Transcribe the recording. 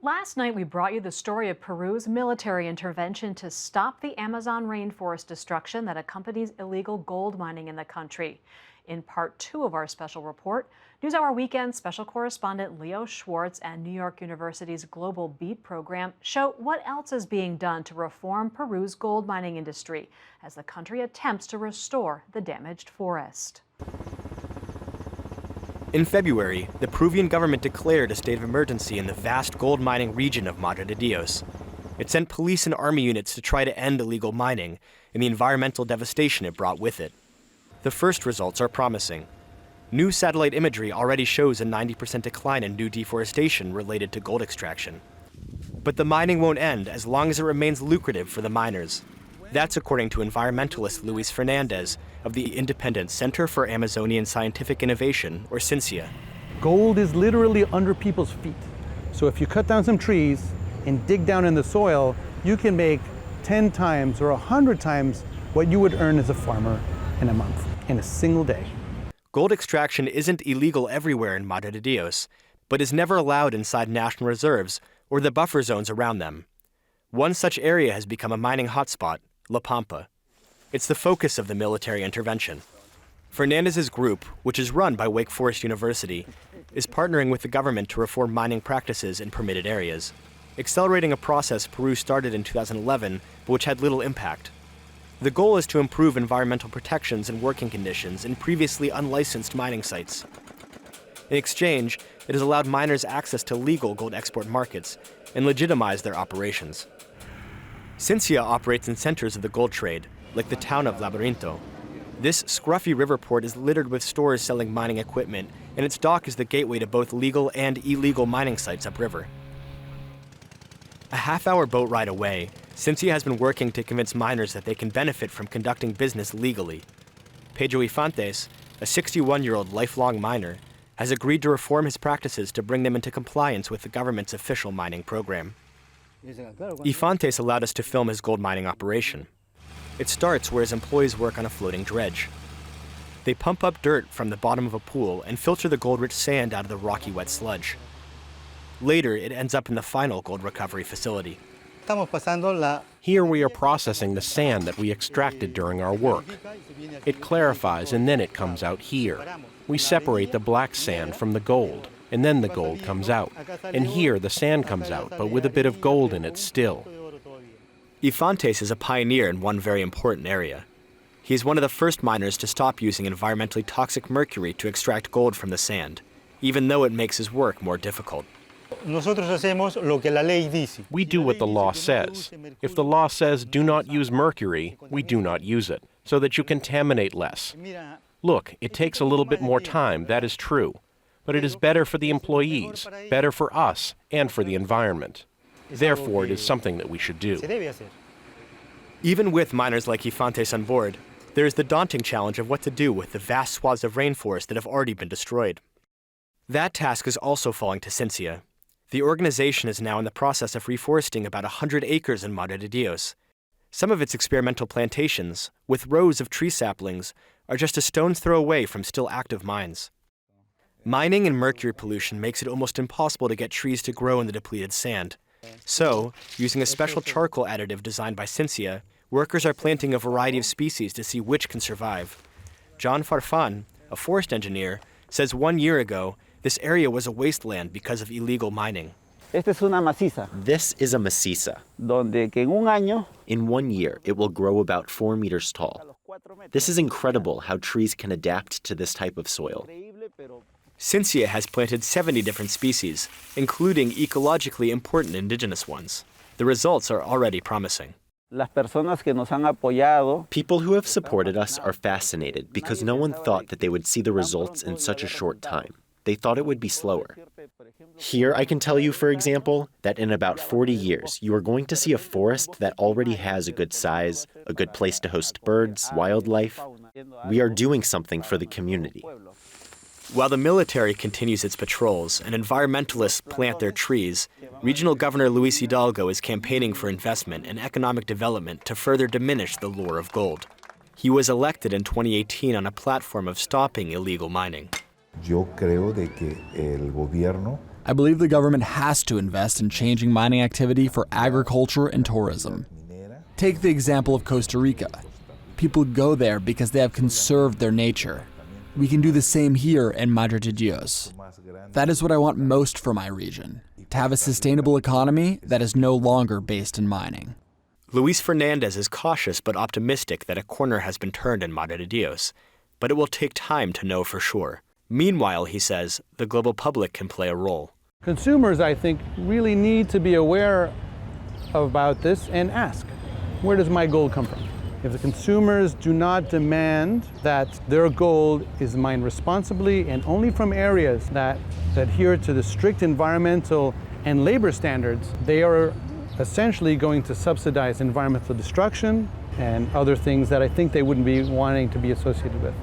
Last night, we brought you the story of Peru's military intervention to stop the Amazon rainforest destruction that accompanies illegal gold mining in the country. In part two of our special report, NewsHour Weekend special correspondent Leo Schwartz and New York University's Global Beat program show what else is being done to reform Peru's gold mining industry as the country attempts to restore the damaged forest. In February, the Peruvian government declared a state of emergency in the vast gold mining region of Madre de Dios. It sent police and army units to try to end illegal mining and the environmental devastation it brought with it. The first results are promising. New satellite imagery already shows a 90% decline in new deforestation related to gold extraction. But the mining won't end as long as it remains lucrative for the miners. That's according to environmentalist Luis Fernandez of the Independent Center for Amazonian Scientific Innovation, or CINCIA. Gold is literally under people's feet. So if you cut down some trees and dig down in the soil, you can make 10 times or 100 times what you would earn as a farmer in a month, in a single day. Gold extraction isn't illegal everywhere in Madre de Dios, but is never allowed inside national reserves or the buffer zones around them. One such area has become a mining hotspot, La Pampa. It's the focus of the military intervention. Fernandez's group, which is run by Wake Forest University, is partnering with the government to reform mining practices in permitted areas, accelerating a process Peru started in 2011, but which had little impact. The goal is to improve environmental protections and working conditions in previously unlicensed mining sites. In exchange, it has allowed miners access to legal gold export markets and legitimized their operations. CINCIA operates in centers of the gold trade, like the town of Labyrinto. This scruffy river port is littered with stores selling mining equipment, and its dock is the gateway to both legal and illegal mining sites upriver. A half-hour boat ride away, CINCIA has been working to convince miners that they can benefit from conducting business legally. Pedro Ifantes, a 61-year-old lifelong miner, has agreed to reform his practices to bring them into compliance with the government's official mining program. Ifantes allowed us to film his gold mining operation. It starts where his employees work on a floating dredge. They pump up dirt from the bottom of a pool and filter the gold-rich sand out of the rocky, wet sludge. Later, it ends up in the final gold recovery facility. Here we are processing the sand that we extracted during our work. It clarifies and then it comes out here. We separate the black sand from the gold, and then the gold comes out. And here the sand comes out, but with a bit of gold in it still. Ifantes is a pioneer in one very important area. He is one of the first miners to stop using environmentally toxic mercury to extract gold from the sand, even though it makes his work more difficult. We do what the law says. If the law says do not use mercury, we do not use it, so that you contaminate less. Look, it takes a little bit more time, that is true. But it is better for the employees, better for us, and for the environment. Therefore, it is something that we should do. Even with miners like Ifantes on board, there is the daunting challenge of what to do with the vast swaths of rainforest that have already been destroyed. That task is also falling to CINCIA. The organization is now in the process of reforesting about 100 acres in Madre de Dios. Some of its experimental plantations, with rows of tree saplings, are just a stone's throw away from still active mines. Mining and mercury pollution makes it almost impossible to get trees to grow in the depleted sand. So, using a special charcoal additive designed by CINCIA, workers are planting a variety of species to see which can survive. John Farfan, a forest engineer, says 1 year ago, this area was a wasteland because of illegal mining. This is a maciza. In 1 year, it will grow about 4 meters tall. This is incredible how trees can adapt to this type of soil. CINCIA has planted 70 different species, including ecologically important indigenous ones. The results are already promising. People who have supported us are fascinated because no one thought that they would see the results in such a short time. They thought it would be slower. Here I can tell you, for example, that in about 40 years, you are going to see a forest that already has a good size, a good place to host birds, wildlife. We are doing something for the community. While the military continues its patrols and environmentalists plant their trees, Regional Governor Luis Hidalgo is campaigning for investment and economic development to further diminish the lure of gold. He was elected in 2018 on a platform of stopping illegal mining. I believe the government has to invest in changing mining activity for agriculture and tourism. Take the example of Costa Rica. People go there because they have conserved their nature. We can do the same here in Madre de Dios. That is what I want most for my region, to have a sustainable economy that is no longer based in mining. Luis Fernandez is cautious but optimistic that a corner has been turned in Madre de Dios, but it will take time to know for sure. Meanwhile, he says, the global public can play a role. Consumers, I think, really need to be aware about this and ask, where does my gold come from? If the consumers do not demand that their gold is mined responsibly and only from areas that adhere to the strict environmental and labor standards, they are essentially going to subsidize environmental destruction and other things that I think they wouldn't be wanting to be associated with.